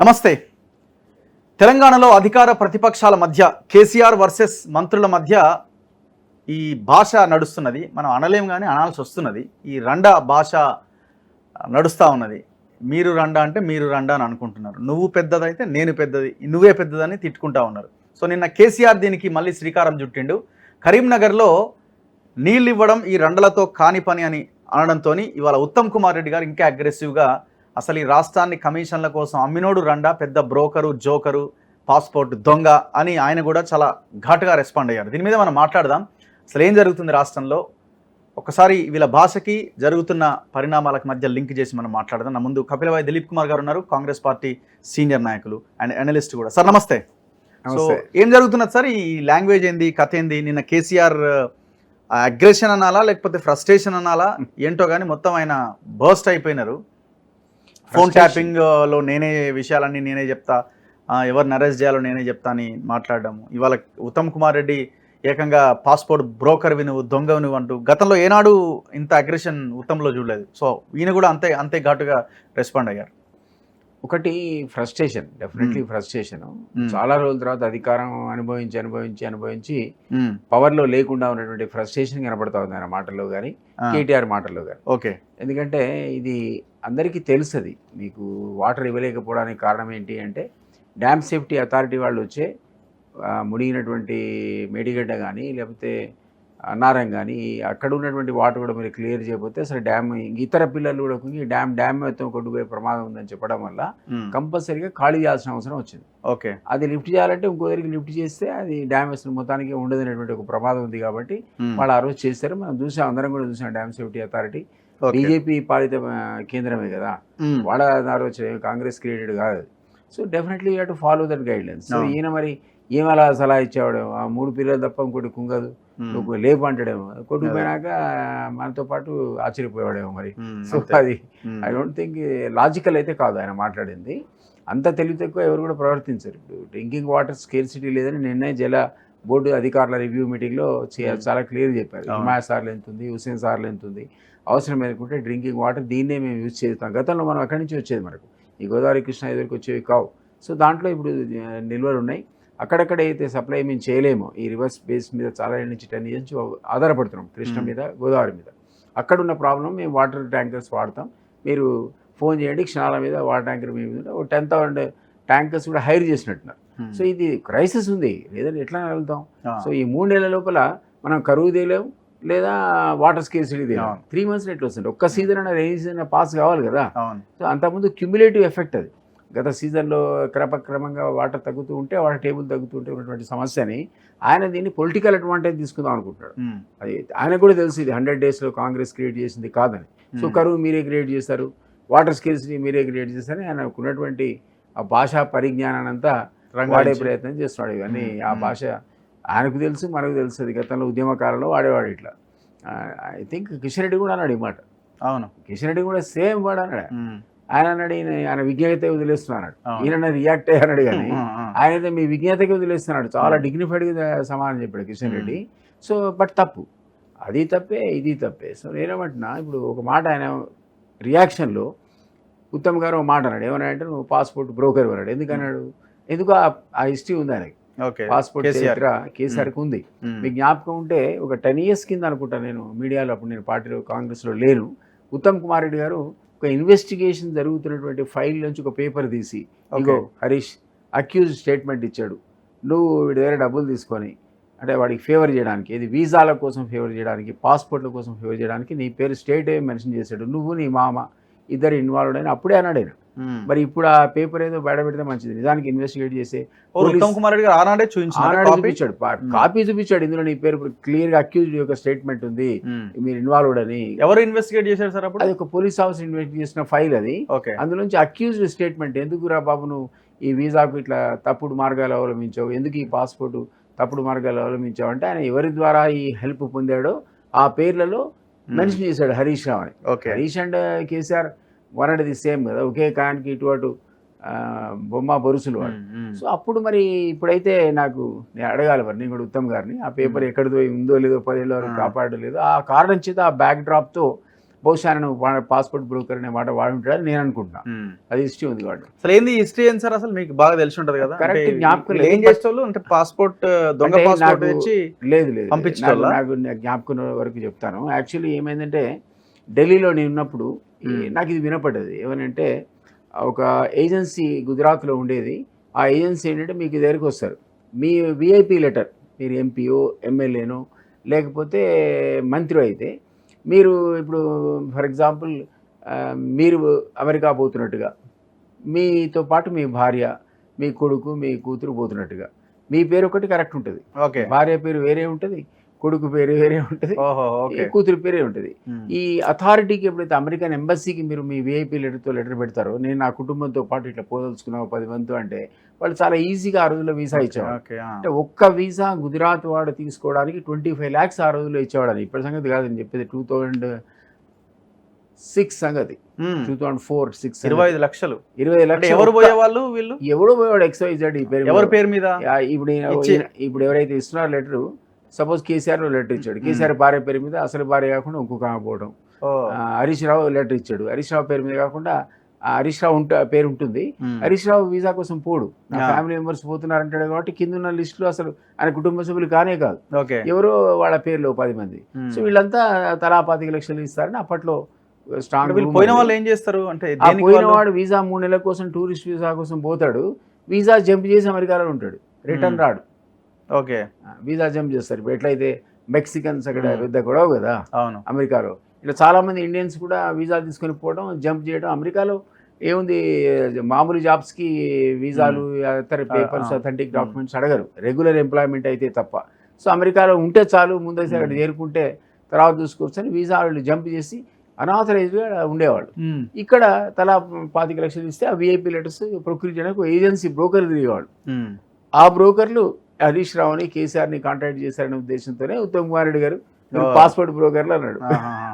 నమస్తే. తెలంగాణలో అధికార ప్రతిపక్షాల మధ్య కేసీఆర్ వర్సెస్ మంత్రుల మధ్య ఈ భాష నడుస్తున్నది. మనం అనలేం కానీ అనాల్సి వస్తున్నది. ఈ రండా భాష నడుస్తూ ఉన్నది. మీరు రండా అంటే మీరు రండా అని అనుకుంటున్నారు. నువ్వు పెద్దదైతే నేను పెద్దది, నువ్వే పెద్దదని తిట్టుకుంటా ఉన్నారు. సో నిన్న కేసీఆర్ దీనికి మళ్ళీ శ్రీకారం చుట్టిండు. కరీంనగర్లో నీళ్ళు ఇవ్వడం ఈ రండలతో కాని పని అని అనడంతో ఇవాళ ఉత్తమ్ కుమార్ రెడ్డి గారు ఇంకా అగ్రెసివ్గా అసలు ఈ రాష్ట్రాన్ని కమిషన్ల కోసం అమ్మినోడు రండా, పెద్ద బ్రోకరు, జోకరు, పాస్పోర్ట్ దొంగ అని ఆయన కూడా చాలా ఘాటుగా రెస్పాండ్ అయ్యారు. దీని మీద మనం మాట్లాడదాం. అసలు ఏం జరుగుతుంది రాష్ట్రంలో, ఒకసారి వీళ్ళ భాషకి జరుగుతున్న పరిణామాలకు మధ్య లింక్ చేసి మనం మాట్లాడదాం. నా ముందు కపిలవాయి దిలీప్ కుమార్ గారు ఉన్నారు, కాంగ్రెస్ పార్టీ సీనియర్ నాయకులు అండ్ అనలిస్ట్ కూడా. సార్ నమస్తే. సో ఏం జరుగుతున్నది సార్? ఈ లాంగ్వేజ్ ఏంది, కథ ఏంది? నిన్న కేసీఆర్ అగ్రెషన్ అనాలా లేకపోతే ఫ్రస్ట్రేషన్ అనాలా ఏంటో కానీ మొత్తం ఆయన బర్స్ట్ అయిపోయినారు. ఫోన్ ట్యాపింగ్ లో నేనే విషయాలన్నీ నేనే చెప్తా, ఎవరిని అరెస్ట్ చేయాలో నేనే చెప్తా అని మాట్లాడడము. ఇవాళ ఉత్తమ్ కుమార్ రెడ్డి ఏకంగా పాస్పోర్ట్ బ్రోకర్వి నువ్వు, దొంగవి నువ్వు అంటూ గతంలో ఏనాడు ఇంత అగ్రెషన్ ఉత్తమ్లో చూడలేదు. సో ఈయన కూడా అంతే ఘాటుగా రెస్పాండ్ అయ్యారు. ఒకటి ఫ్రస్ట్రేషన్, డెఫినెట్లీ ఫ్రస్ట్రేషన్. చాలా రోజుల తర్వాత అధికారం అనుభవించి పవర్లో లేకుండా ఉన్నటువంటి ఫ్రస్ట్రేషన్ కనపడతా ఉంది ఆయన మాటల్లో కానీ, కేటీఆర్ మాటల్లో కానీ. ఓకే, ఎందుకంటే ఇది అందరికీ తెలుస్తుంది. మీకు వాటర్ ఇవ్వలేకపోవడానికి కారణం ఏంటి అంటే, డ్యామ్ సేఫ్టీ అథారిటీ వాళ్ళు వచ్చే మునిగినటువంటి మేడిగడ్డ కానీ లేకపోతే అన్నారం కానీ అక్కడ ఉన్నటువంటి వాటర్ కూడా మీరు క్లియర్ చేయకపోతే అసలు డ్యామ్ ఇతర పిల్లలు కూడా కుంగి డ్యామ్ మొత్తం కొట్టుకుపోయే ప్రమాదం ఉందని చెప్పడం వల్ల కంపల్సరీగా ఖాళీ చేయాల్సిన అవసరం వచ్చింది. ఓకే, అది లిఫ్ట్ చేయాలంటే ఇంకో దగ్గరికి లిఫ్ట్ చేస్తే అది డ్యామ్ అసలు మొత్తానికి ఉండదనేటువంటి ఒక ప్రమాదం ఉంది. కాబట్టి వాళ్ళు ఆ రోజు చేస్తారు. మనం చూసాం, అందరం కూడా చూసాం. డ్యామ్ సేఫ్టీ అథారిటీ బీజేపీ పాలిత కేంద్రమే కదా, వాళ్ళ దారి వచ్చే కాంగ్రెస్ క్రియేటెడ్ కాదు. So definitely you have to follow that guide lines. So ఈయన మరి ఏమలా సలహా ఇచ్చేవాడేమో, ఆ 3 పిల్లలు తప్ప ఇంకోటి కుంగదు, నువ్వు లేపు అంటాడేమో, కొట్టుకుపోయినాక మనతో పాటు ఆశ్చర్యపోయాడేమో మరి. సో అది ఐ డోంట్ థింక్ లాజికల్ అయితే కాదు ఆయన మాట్లాడింది. అంత తెలివి తక్కువ ఎవరు కూడా ప్రవర్తించరు. ఇప్పుడు డ్రింకింగ్ వాటర్ స్కేర్సిటీ లేదని నిన్నే జల బోర్డు అధికారుల రివ్యూ మీటింగ్లో చాలా క్లియర్ చెప్పారు. హిమాయత్ సార్లు ఎంత ఉంది, హుసేన్ సార్లు ఎంత ఉంది, అవసరం అనుకుంటే డ్రింకింగ్ వాటర్ దీన్నే మేము యూజ్ చేస్తాం. గతంలో మనం అక్కడి నుంచి వచ్చేది, మనకు ఈ గోదావరి కృష్ణ ఎదురుకు వచ్చేవి కావు. సో దాంట్లో ఇప్పుడు నిల్వలు ఉన్నాయి. అక్కడక్కడ అయితే సప్లై మేము చేయలేమో, ఈ రివర్స్ బేస్ మీద చాలా ఏళ్ళ నుంచి 10 years నుంచి ఆధారపడుతున్నాం కృష్ణ మీద, గోదావరి మీద. అక్కడున్న ప్రాబ్లం మేము వాటర్ ట్యాంకర్స్ వాడతాం, మీరు ఫోన్ చేయండి, క్షణాల మీద వాటర్ ట్యాంకర్ మీద 10,000 ట్యాంకర్స్ కూడా హైర్ చేసినట్టున్నారు. సో ఇది క్రైసిస్ ఉంది, లేదంటే ఎట్లా వెళ్తాం? సో ఈ 3 నెలల లోపల మనం కరువు తేలేము, లేదా వాటర్ స్కేర్సిటీ తేలేము. 3 months ఎట్లా వస్తుంది? ఒక్క సీజన్ అయినా రైనీ సీజన్ పాస్ కావాలి కదా. సో అంతకుముందు క్యుములేటివ్ ఎఫెక్ట్ అది. గత సీజన్లో క్రమక్రమంగా వాటర్ తగ్గుతూ ఉంటే, వాటర్ టేబుల్ తగ్గుతూ ఉంటే ఉన్నటువంటి సమస్యని ఆయన దీన్ని పొలిటికల్ అడ్వాంటేజ్ తీసుకుందాం అనుకుంటాడు. అది ఆయన కూడా తెలుసు, ఇది 100 daysలో కాంగ్రెస్ క్రియేట్ చేసింది కాదని. సో కరువు మీరే క్రియేట్ చేస్తారు, వాటర్ స్కేర్సిటీ మీరే క్రియేట్ చేస్తారని ఆయనకు ఉన్నటువంటి ఆ భాషా పరిజ్ఞానాన్ని అంతా వాడే ప్రయత్నం చేస్తున్నాడు. ఇవన్నీ ఆ భాష ఆయనకు తెలుసు, మనకు తెలుసు. అది గతంలో ఉద్యమకాలంలో వాడేవాడు ఇట్లా. ఐ థింక్ కిషన్ రెడ్డి కూడా అన్నాడు ఈ మాట. అవును, కిషన్ రెడ్డి కూడా సేమ్ వాడు అన్నాడు. ఆయన అన్నాడు, ఆయన విజ్ఞత వదిలేస్తున్నాడు, ఈయన రియాక్ట్ అయ్యాడు. కానీ ఆయన అయితే మీ విజ్ఞతకి వదిలేస్తున్నాడు, చాలా డిగ్నిఫైడ్గా సమాధానం చెప్పాడు కిషన్ రెడ్డి. సో బట్ తప్పు, అది తప్పే, ఇది తప్పే. సో నేనేమంటున్నా, ఇప్పుడు ఒక మాట ఆయన రియాక్షన్లో ఉత్తమ్ గారు ఒక మాట అన్నాడు. ఏమన్నాడంటే, నువ్వు పాస్పోర్ట్ బ్రోకర్ అన్నాడు. ఎందుకన్నాడు? ఎందుకు ఆ హిస్టరీ ఉంది ఆయనకి. పాస్పోర్ట్ చరిత్ర కేసీఆర్కి ఉంది. మీకు జ్ఞాపకం ఉంటే ఒక 10 years కింద అనుకుంటా, నేను మీడియాలో అప్పుడు నేను పార్టీలో కాంగ్రెస్లో లేను, ఉత్తమ్ కుమార్ రెడ్డి గారు ఒక ఇన్వెస్టిగేషన్ జరుగుతున్నటువంటి ఫైల్ నుంచి ఒక పేపర్ తీసి, ఇగో హరీష్ అక్యూజ్ స్టేట్మెంట్ ఇచ్చాడు, నువ్వు వీడి దగ్గర డబ్బులు తీసుకొని, అంటే వాడికి ఫేవర్ చేయడానికి, ఇది వీసాల కోసం ఫేవర్ చేయడానికి, పాస్పోర్ట్ల కోసం ఫేవర్ చేయడానికి నీ పేరు స్టేట్ మెన్షన్ చేశాడు, నువ్వు నీ మామ ఇద్దరు ఇన్వాల్వ్డ్ అని అప్పుడే అన్నాడు ఆయన. మరి ఇప్పుడు ఆ పేపర్ ఏదో బయట పెడితే మంచిది. నిజానికి ఇన్వెస్టిగేట్ చేసే ఉత్తమ్ కుమార్ రెడ్డి గారు చూపించాడు, కాపీ చూపించాడు, ఇందులో నీ పేరు క్లియర్ గా అక్యూజ్డ్ యొక్క స్టేట్మెంట్ ఉంది, మీరు ఇన్వాల్వ్డ్ అని. ఎవరు ఇన్వెస్టిగేట్ చేశారు సార్? అప్పుడు అది ఒక పోలీస్ ఆఫీసర్ ఇన్వెస్టిగేట్ చేసిన ఫైల్ అది. అందులోంచి అక్యూజ్డ్ స్టేట్మెంట్, ఎందుకు రా బాబు నువ్వు ఈ వీసాకు ఇట్లా తప్పుడు మార్గాలు అవలంబించావు, ఎందుకు ఈ పాస్పోర్ట్ తప్పుడు మార్గాలు అవలంబించావు అంటే, ఆయన ఎవరి ద్వారా ఈ హెల్ప్ పొందాడో ఆ పేర్లలో మెన్షన్ చేశాడు, హరీష్ రావు అని. Harish and KCR one and the same కదా, ఒకే కాయానికి ఇటు అటు బొమ్మ బొరుసులు వాడు. సో అప్పుడు మరి ఇప్పుడైతే నాకు నేను అడగాలి మరి, నేను కూడా ఉత్తమ్ గారిని, ఆ పేపర్ ఎక్కడిదో ఉందో లేదో 10 ఏళ్ళ వరకు కాపాడలేదో, ఆ కారణం చేత ఆ బ్యాక్ డ్రాప్తో బహుశా ఆయన పాస్పోర్ట్ బ్రోకర్ అనే మాట వాడి ఉంటాడని నేను అనుకుంటున్నా. అది హిస్టరీ ఉంది వాడు. అసలు ఏంది హిస్టరీ ఏం సార్, అసలు మీకు బాగా తెలిసి ఉంటది కదా. కరెక్ట్ జ్ఞాపకం ఏం చేసేవాళ్ళు అంటే పాస్పోర్ట్ దొంగ పాస్పోర్ట్ తెచ్చి లేదు పంపించేవాళ్ళ? నాకు జ్ఞాపకం వరకు చెప్తాను. యాక్చువల్లీ ఏమైందంటే ఢిల్లీలో నేను ఉన్నప్పుడు నాకు ఇది వినపడ్డది. ఏమనంటే ఒక ఏజెన్సీ గుజరాత్లో ఉండేది. ఆ ఏజెన్సీ ఏంటంటే మీకు దగ్గరికి వస్తారు, మీ విఐపి లెటర్, మీరు ఎంపీఓ ఎమ్మెల్యేనో లేకపోతే మంత్రి అయితే మీరు ఇప్పుడు ఫర్ ఎగ్జాంపుల్ మీరు అమెరికా పోతున్నట్టుగా, మీతో పాటు మీ భార్య, మీ కొడుకు, మీ కూతురు పోతున్నట్టుగా మీ పేరు ఒకటి కరెక్ట్ ఉంటుంది. ఓకే. భార్య పేరు వేరే ఉంటుంది, కొడుకు పేరు వేరే ఉంటుంది, ఓకే, కూతురు పేరే ఉంటుంది. ఈ అథారిటీకి ఎప్పుడైతే అమెరికన్ ఎంబసీకి మీరు మీ విఐపీ లెటర్ పెడతారో, నేను నా కుటుంబంతో పాటు ఇట్లా పోదలుచుకున్నావు 10 మందితో అంటే వాళ్ళు చాలా ఈజీగా ఆ రోజుల్లో వీసా ఇచ్చేవాడు. అంటే ఒక్క వీసా గుజరాత్ వాడు తీసుకోవడానికి 25 lakhs ఆ రోజుల్లో ఇచ్చేవాడు. ఇప్పటి సంగతి కాదని చెప్పేది 2006 సంగతి, 2004-06 25 లక్షలు. 25 లక్షలు ఎవరు పోయేవాళ్ళు? వీళ్ళు ఎవడో పోయేవాడు XYZ ఈ పేరు ఎవరి పేరు మీద? ఇప్పుడు ఎవరైతే ఇస్తున్నారో లెటరు, సపోజ్ కేసీఆర్ లెటర్ ఇచ్చాడు, కేసీఆర్ భార్య పేరు మీద, అసలు భార్య కాకుండా ఇంకొక ఆమె పోవడం. హరీష్ రావు లెటర్ ఇచ్చాడు, హరీష్ రావు పేరు మీద కాకుండా హరీష్ రావు పేరు ఉంటుంది. హరీష్ రావు వీసా కోసం పోడు, నా ఫ్యామిలీ మెంబర్స్ పోతున్నారంటాడు కాబట్టి కింద ఉన్న లిస్టులో అసలు ఆయన కుటుంబ సభ్యులు కానే కాదు, ఎవరో వాళ్ళ పేర్లో 10 మంది. సో వీళ్ళంతా తలా 25 లక్షలు ఇస్తారని అప్పట్లో స్ట్రాంగ్. పోయిన వాళ్ళు ఏం చేస్తారు అంటే, పోయిన వాడు వీసా 3 నెలల కోసం టూరిస్ట్ వీసా కోసం పోతాడు, వీసా జంప్ చేసి అమెరికాలో ఉంటాడు, రిటర్న్ రాడు. ఓకే, వీసా జంప్ చేస్తారు. ఇప్పుడు ఎట్లయితే మెక్సికన్స్ అక్కడ పెద్ద గొడవ కదా అవును అమెరికాలో, ఇట్లా చాలా మంది ఇండియన్స్ కూడా వీసా తీసుకొని పోవడం, జంప్ చేయడం. అమెరికాలో ఏముంది, మామూలు జాబ్స్కి వీసాలు, ఇతర పేపర్స్, అథెంటిక్ డాక్యుమెంట్స్ అడగరు, రెగ్యులర్ ఎంప్లాయ్మెంట్ అయితే తప్ప. సో అమెరికాలో ఉంటే చాలు, ముందైతే అక్కడ చేరుకుంటే తర్వాత చూసుకోవచ్చు అని వీసా వాళ్ళు జంప్ చేసి అనాథరైజ్గా ఉండేవాళ్ళు. ఇక్కడ తలా 25 లక్షలు ఇస్తే ఆ విఐపీ లెటర్స్ ప్రొక్యూర్ చేయడానికి ఏజెన్సీ బ్రోకర్ తిరిగేవాళ్ళు. ఆ బ్రోకర్లు హరీష్ రావుని, కేసీఆర్ని కాంటాక్ట్ చేశారనే ఉద్దేశంతోనే ఉత్తమ్ కుమార్ రెడ్డి గారు పాస్పోర్ట్ బ్రోకర్లు అన్నాడు.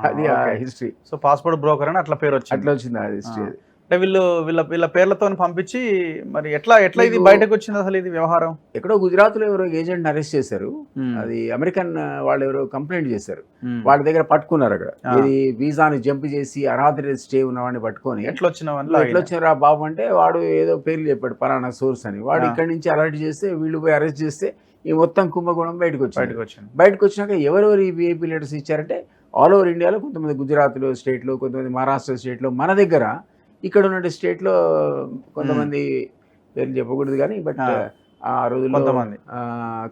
అది ఆ హిస్టరీ. సో పాస్పోర్ట్ బ్రోకర్ అని అట్లా పేరు వచ్చింది. అట్లా వచ్చింది ఆ హిస్టరీ. అంటే వీళ్ళ పేర్లతో పంపించి మరి ఎట్లా ఇది బయటకు వచ్చింది అసలు ఇది వ్యవహారం? ఎక్కడో గుజరాత్లో ఎవరో ఏజెంట్ అరెస్ట్ చేశారు, అది అమెరికన్ వాళ్ళు ఎవరో కంప్లైంట్ చేశారు, వాళ్ళ దగ్గర పట్టుకున్నారు. అక్కడ ఇది వీసాని జంప్ చేసి అనాథరైజ్ స్టే ఉన్నవాడిని పట్టుకొని ఎట్లా వచ్చినారా బాబు అంటే వాడు ఏదో పేర్లు చెప్పాడు, పలానా సోర్స్ అని. వాడు ఇక్కడి నుంచి అలర్ట్ చేస్తే వీళ్ళు పోయి అరెస్ట్ చేస్తే ఈ మొత్తం కుంభకోణం బయటకు వచ్చినాక ఎవరెవరు ఈ విఐపీ లెటర్స్ ఇచ్చారంటే ఆల్ ఓవర్ ఇండియాలో కొంతమంది గుజరాత్లో స్టేట్లో, కొంతమంది మహారాష్ట్ర స్టేట్లో, మన దగ్గర ఇక్కడ ఉన్న స్టేట్లో కొంతమంది పేర్లు చెప్పకూడదు కానీ బట్ ఆ రోజుల్లో కొంతమంది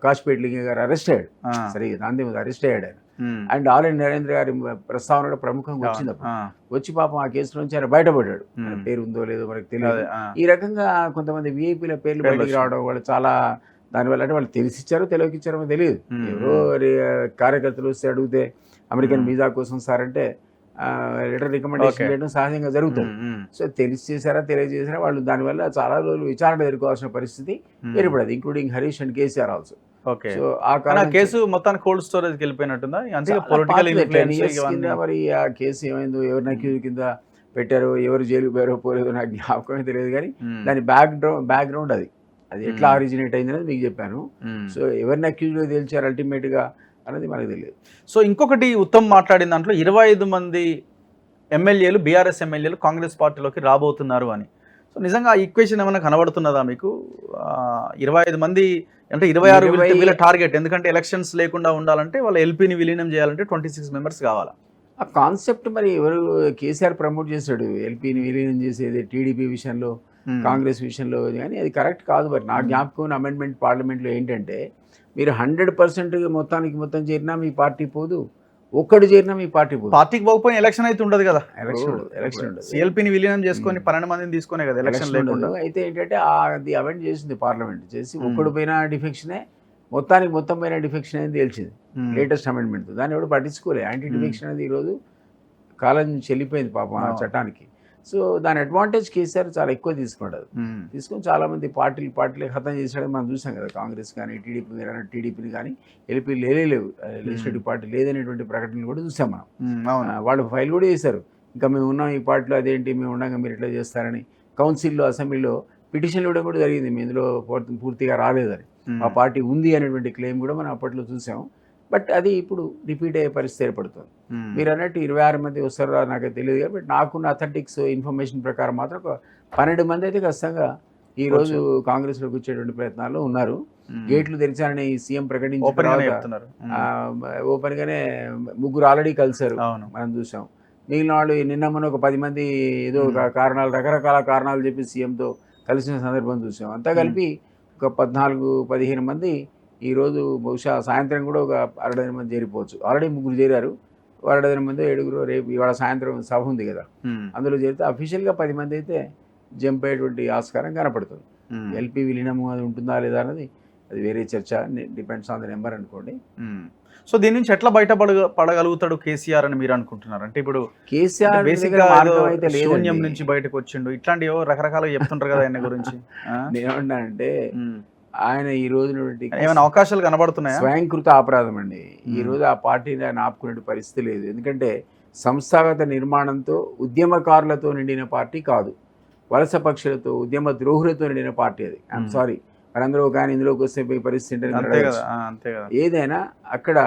కాశీపేట లింగ గారు అరెస్ట్ అయ్యాడు. సరే గాంధీ అరెస్ట్ అయ్యాడు ఆయన. అండ్ ఆర్ఎన్ నరేంద్ర గారి ప్రస్తావన ప్రముఖంగా వచ్చింది. వచ్చి పాపం ఆ కేసు నుంచి ఆయన బయటపడ్డాడు, పేరు ఉందో లేదో మనకు తెలియదు. ఈ రకంగా కొంతమంది విఐపీల పేర్లు బయటకు రావడం వాళ్ళు చాలా దానివల్ల, అంటే వాళ్ళు తెలిసిచ్చారో తెలియకిచ్చారో తెలియదు. ఎవరో కార్యకర్తలు వస్తే అడిగితే అమెరికన్ వీసా కోసం సార్ అంటే లెటర్ రికమెండేషన్ చేయడం సహజంగా జరుగుతుంది. సో తెలియజేశారా తెలియజేశారా వాళ్ళు దానివల్ల చాలా రోజులు విచారణ ఎదుర్కోవాల్సిన పరిస్థితి ఏర్పడదు, including Harish and KCR also. So ఆ కేసు మొత్తానికి కోల్డ్ స్టోరేజ్ వెళ్ళిపోయినట్టుందా? మరి ఆ కేసు ఏమైందో, ఎవరిని అక్యూజ్ కింద పెట్టారో, ఎవరు జైలుకు పోయారో పోలేదో నాకు జ్ఞాపకమే తెలియదు. కానీ దాని బ్యాక్గ్రౌండ్ అది ఎట్లా ఆరిజినేట్ అయింది అనేది మీకు చెప్పాను. సో ఎవరిని అక్యూజ్లో తేల్చారు అల్టిమేట్ గా అనేది మనకు తెలియదు. సో ఇంకొకటి ఉత్తమ్ మాట్లాడిన దాంట్లో 25 మంది ఎమ్మెల్యేలు, బీఆర్ఎస్ ఎమ్మెల్యేలు కాంగ్రెస్ పార్టీలోకి రాబోతున్నారు అని. సో నిజంగా ఆ ఈక్వేషన్ ఏమైనా కనబడుతున్నదా మీకు? 25 మంది అంటే 26 వీళ్ళ టార్గెట్, ఎందుకంటే ఎలక్షన్స్ లేకుండా ఉండాలంటే వాళ్ళ ఎల్పీని విలీనం చేయాలంటే 26 మెంబర్స్ కావాలా? ఆ కాన్సెప్ట్ మరి ఎవరు కేసీఆర్ ప్రమోట్ చేశాడు, ఎల్పీని విలీనం చేసేది టీడీపీ విషయంలో, కాంగ్రెస్ విషయంలో, కానీ అది కరెక్ట్ కాదు. మరి నా జ్ఞాపకం అమెండ్మెంట్ పార్లమెంట్లో ఏంటంటే మీరు 100% మొత్తం చేరినా మీ పార్టీ పోదు, ఒక్కడు చేరినా మీ పార్టీ పోదు. పార్టీకి పోకపోయినా ఎలక్షన్ అయితే ఉండదు కదా, ఎలక్షన్ ఉండదు. సిఎల్పీని విలీనం చేసుకొని 12 మందిని తీసుకునే కదా ఎలక్షన్ లేకుండా. అయితే ఏంటంటే అది అమెండ్ చేసింది పార్లమెంట్, చేసి ఒక్కడు పైన డిఫెక్షనే, మొత్తం పైన డిఫెక్షన్ అనేది తేల్చింది లేటెస్ట్ అమెండ్మెంట్. దాన్ని ఎవరు పట్టించుకోలే. యాంటీ డిఫెక్షన్ అనేది ఈరోజు కాలం చెల్లిపోయింది పాపం ఆ చట్టానికి. సో దాని అడ్వాంటేజ్ కేసీఆర్ చాలా ఎక్కువ తీసుకొని చాలా మంది పార్టీలు ఖతం చేసాడని మనం చూసాం కదా. కాంగ్రెస్ కానీ టీడీపీని కానీ ఎల్పీ లేవు, లెజిస్లేటివ్ పార్టీ లేదనేటువంటి ప్రకటనలు కూడా చూసాం మనం. వాళ్ళు ఫైల్ కూడా చేశారు, ఇంకా మేము ఉన్నాం ఈ పార్టీలో, అదేంటి మేము ఉన్నాక మీరు ఎట్లా చేస్తారని. కౌన్సిల్లో, అసెంబ్లీలో పిటిషన్లు ఇవ్వడం కూడా జరిగింది, మీ ఇందులో పూర్తిగా రాలేదని. ఆ పార్టీ ఉంది అనేటువంటి క్లెయిమ్ కూడా మనం అప్పట్లో చూసాం. బట్ అది ఇప్పుడు రిపీట్ అయ్యే పరిస్థితి ఏర్పడుతుంది. మీరు అన్నట్టు 26 మంది వస్తారో నాకు తెలియదు కానీ బట్ నాకున్న అథెంటిక్స్ ఇన్ఫర్మేషన్ ప్రకారం మాత్రం ఒక 12 మంది అయితే ఖచ్చితంగా ఈ రోజు కాంగ్రెస్లోకి వచ్చేటువంటి ప్రయత్నాల్లో ఉన్నారు. గేట్లు తెరిచారని సీఎం ప్రకటించిన ఓపెన్ గానే ముగ్గురు ఆల్రెడీ కలిశారు, మనం చూసాం. మిగిలిన వాళ్ళు నిన్న మొన్న ఒక 10 మంది ఏదో ఒక కారణాలు, రకరకాల కారణాలు చెప్పి సీఎంతో కలిసిన సందర్భం చూసాం. అంతా కలిపి ఒక 14-15 మంది ఈరోజు బహుశా సాయంత్రం కూడా ఒక 60 మంది చేరిపోవచ్చు. ఆల్రెడీ ముగ్గురు చేరారు, 60 మంది 7 రేపు ఇవాళ సాయంత్రం సభ ఉంది కదా, అందులో చేరితే అఫీషియల్గా 10 మంది అయితే జంప్ అయ్యేటువంటి ఆస్కారం కనపడుతుంది. ఎల్పీ విలీనము అది ఉంటుందా లేదా అన్నది అది వేరే చర్చ, డిపెండ్స్ ఆన్ ద నెంబర్ అనుకోండి. సో దీని నుంచి ఎట్లా పడగలుగుతాడు కేసీఆర్ అని మీరు అనుకుంటున్నారు? అంటే ఇప్పుడు కేసీఆర్ శూన్యం నుంచి బయటకు వచ్చిండు, ఇట్లాంటి రకరకాలుగా చెప్తుంటారు కదా ఆయన గురించి. నేనేమంటానంటే ఆయన ఈ రోజు ఏమైనా అవకాశాలు కనబడుతున్నాయి? స్వయంకృత అపరాధం అండి. ఈ రోజు ఆ పార్టీని ఆయన ఆపుకునే పరిస్థితి లేదు. ఎందుకంటే సంస్థాగత నిర్మాణంతో ఉద్యమకారులతో నిండిన పార్టీ కాదు, వలస పక్షులతో ఉద్యమ ద్రోహులతో నిండిన పార్టీ అది. ఐఎమ్ సారీ, మరందరూ కానీ ఇందులోకి వస్తే పరిస్థితి ఏదైనా అక్కడ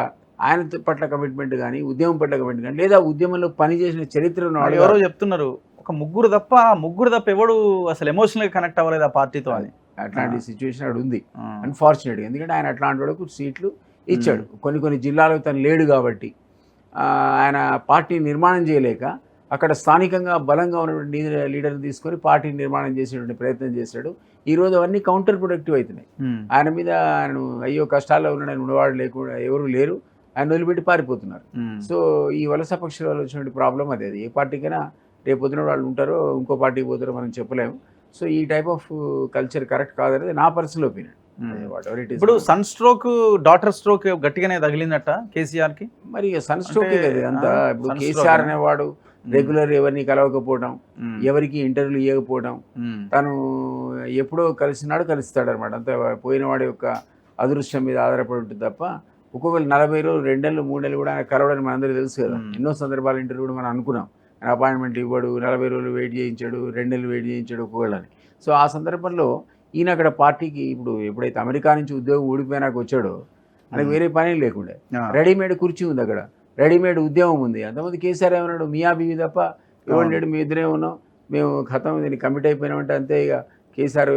ఆయన పట్ల కమిట్మెంట్ కానీ ఉద్యమం పట్ల కమిట్మెంట్ కానీ లేదా ఉద్యమంలో పనిచేసిన చరిత్ర ఎవరో చెప్తున్నారు ఒక ముగ్గురు తప్ప ఎవడు అసలు ఎమోషనల్ కనెక్ట్ అవ్వలేదు ఆ పార్టీతో అని. అట్లాంటి సిచ్యువేషన్ అక్కడ ఉంది అన్ఫార్చునేట్గా. ఎందుకంటే ఆయన అట్లాంటి వాళ్ళకు సీట్లు ఇచ్చాడు, కొన్ని జిల్లాలకు తను లేడు కాబట్టి ఆయన పార్టీ నిర్మాణం చేయలేక అక్కడ స్థానికంగా బలంగా ఉన్నటువంటి లీడర్ని తీసుకొని పార్టీని నిర్మాణం చేసేటువంటి ప్రయత్నం చేశాడు. ఈరోజు అవన్నీ కౌంటర్ ప్రొడక్టివ్ అవుతున్నాయి. ఆయన మీద ఆయన అయ్యో కష్టాల్లో ఉన్నాడు, ఆయన ఉన్నవాడు లేకుండా ఎవరు లేరు, ఆయన వదిలిపెట్టి పారిపోతున్నారు. సో ఈ వలస పక్షుల వల్ల వచ్చినటువంటి ప్రాబ్లం అదే. ఏ పార్టీకైనా రేపు పొద్దున వాళ్ళు ఉంటారో ఇంకో పార్టీకి పోతారో మనం చెప్పలేము. సో ఈ టైప్ ఆఫ్ కల్చర్ కరెక్ట్ కాదనేది నా పర్సనల్ ఒపీనియన్. ఇప్పుడు సన్ స్ట్రోక్ డాటర్ స్ట్రోక్ గట్టిగానే తగిలిందట కేసీఆర్ కి. మరి సన్ స్ట్రోక్ కదా అంతా. ఇప్పుడు కేసీఆర్ అనేవాడు రెగ్యులర్ ఎవరిని కలవకపోవడం, ఎవరికి ఇంటర్వ్యూలు ఇవ్వకపోవడం, తను ఎప్పుడో కలుస్తాడు అనమాట. అంత పోయిన వాడి యొక్క అదృష్టం మీద ఆధారపడి ఉంటుంది తప్ప ఒక్కొక్కరు 40 రోజులు 2 నెలలు 3 నెలలు కూడా ఆయన కలవడానికి మనందరికీ తెలుసు కదా. ఎన్నో సందర్భాలు ఇంటర్వ్యూ కూడా మనం అనుకున్నాం, ఆయన అపాయింట్మెంట్ ఇవ్వడు, 40 రోజులు వెయిట్ చేయించాడు, 2 నెలలు వెయిట్ చేయించాడు ఒక్కొక్కళ్ళని. సో ఆ సందర్భంలో ఈయన అక్కడ పార్టీకి ఇప్పుడు ఎప్పుడైతే అమెరికా నుంచి ఉద్యోగం ఊడిపోయినాక వచ్చాడో ఆయనకు వేరే పని లేకుండే, రెడీమేడ్ కుర్చీ ఉంది అక్కడ, రెడీమేడ్ ఉద్యమం ఉంది. అంతమంది కేసీఆర్ ఏమన్నాడు, మియా బీవి తప్ప ఎవరు లేడు, మీ ఇద్దరే ఉన్నాం, మేము ఖతం దీన్ని కమిట్ అయిపోయినామంటే అంతే. ఇక కేసీఆర్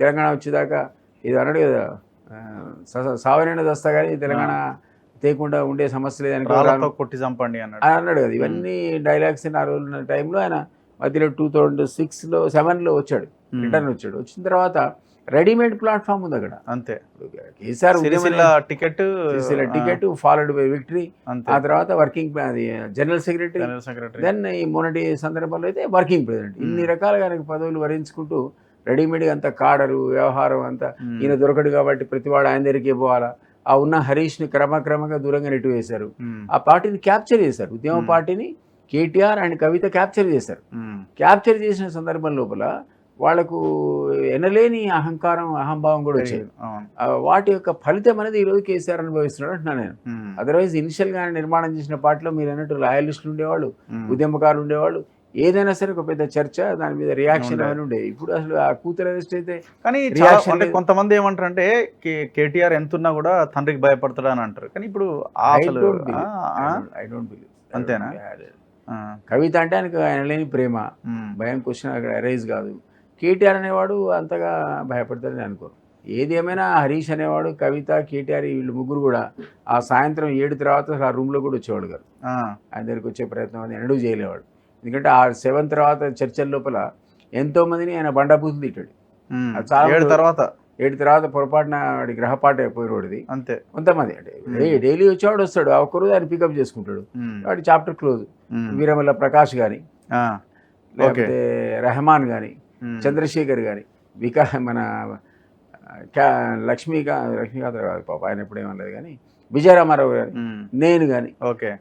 తెలంగాణ వచ్చేదాకా ఇది అన్నాడు కదా, సావనైనా వస్తా కానీ తెలంగాణ తేకుండా ఉండే సమస్య లేదని కొట్టి చంపండి అన్నాడు కదా. ఇవన్నీ డైలాగ్స్ ఆ రోజున్న టైంలో ఆయన మధ్యలో 2006-7లో వచ్చాడు, రిటర్న్ వచ్చాడు. వచ్చిన తర్వాత రెడీమేడ్ ప్లాట్ఫామ్ ఉంది అక్కడ అంతే. KCR ticket followed by victory, ఆ తర్వాత వర్కింగ్ అది జనరల్ సెక్రటరీ, దెన్ ఈ మొన్నటి సందర్భంలో అయితే వర్కింగ్ ప్రెసిడెంట్. ఇన్ని రకాలుగా ఆయనకు పదవులు వరించుకుంటూ రెడీమేడ్గా అంతా కాడరు వ్యవహారం అంతా. ఈయన దొరకడు కాబట్టి ప్రతివాడు ఆయన దగ్గరికి పోవాలా. ఆ ఉన్న హరీష్ని క్రమక్రమంగా దూరంగా నెట్టు వేశారు. ఆ పార్టీని క్యాప్చర్ చేశారు, ఉద్యమ పార్టీని కేటీఆర్ అండ్ కవిత క్యాప్చర్ చేశారు. క్యాప్చర్ చేసిన సందర్భం లోపల వాళ్లకు ఎనలేని అహంకారం అహంభావం కూడా వచ్చాయి. వాటి యొక్క ఫలితం అనేది ఈరోజు కేసీఆర్ అనుభవిస్తున్నాడు అంటున్నా నేను. అదర్వైజ్ ఇనిషియల్గా నిర్మాణం చేసిన పార్టీలో మీరు అన్నట్టు లాయలిస్టులు ఉండేవాళ్ళు, ఉద్యమకారులు ఉండేవాళ్ళు, ఏదైనా సరే ఒక పెద్ద చర్చ, దాని మీద రియాక్షన్ అని ఉండేది. ఇప్పుడు అసలు ఆ కూతురు అరెస్ట్ అయితే కానీ కొంతమంది ఏమంటారు అంటే కేటీఆర్ ఎంతున్నా కూడా తండ్రికి భయపడతాడు అని అంటారు. కానీ ఇప్పుడు ఐ డోంట్ బిలీవ్. అంతేనా? కవిత అంటే ఆయన లేని ప్రేమ భయం క్వశ్చన్ అక్కడ అరైజ్ కాదు. కేటీఆర్ అనేవాడు అంతగా భయపడతాడని అనుకోరు. ఏది ఏమైనా హరీష్ అనేవాడు, కవిత, కేటీఆర్ వీళ్ళు ముగ్గురు కూడా ఆ సాయంత్రం 7 తర్వాత ఆ రూమ్లో కూడా వచ్చేవాడు కాదు. ఆయన దగ్గరికి వచ్చే ప్రయత్నం అది ఎన్నడూ చేయలేవాడు. ఎందుకంటే ఆ 7 తర్వాత చర్చల లోపల ఎంతో మందిని ఆయన బండాబూతులు తిట్టాడు. చాలా 7 తర్వాత పొరపాటున వాడి గ్రహపాట అయిపోయినోడిది అంతే. కొంతమంది అంటే డైలీ వచ్చేవాడు వస్తాడు, ఆ ఒక్కరోజు ఆయన పికప్ చేసుకుంటాడు, వాడి చాప్టర్ క్లోజ్. వీరమల్ల ప్రకాష్ కానీ, లేకపోతే రెహమాన్ కానీ, చంద్రశేఖర్ గారి, మన లక్ష్మీకాంత్ కాదు పాప, ఆయన ఎప్పుడేమనలేదు కానీ, విజయరామారావు గారి, నేను కానీ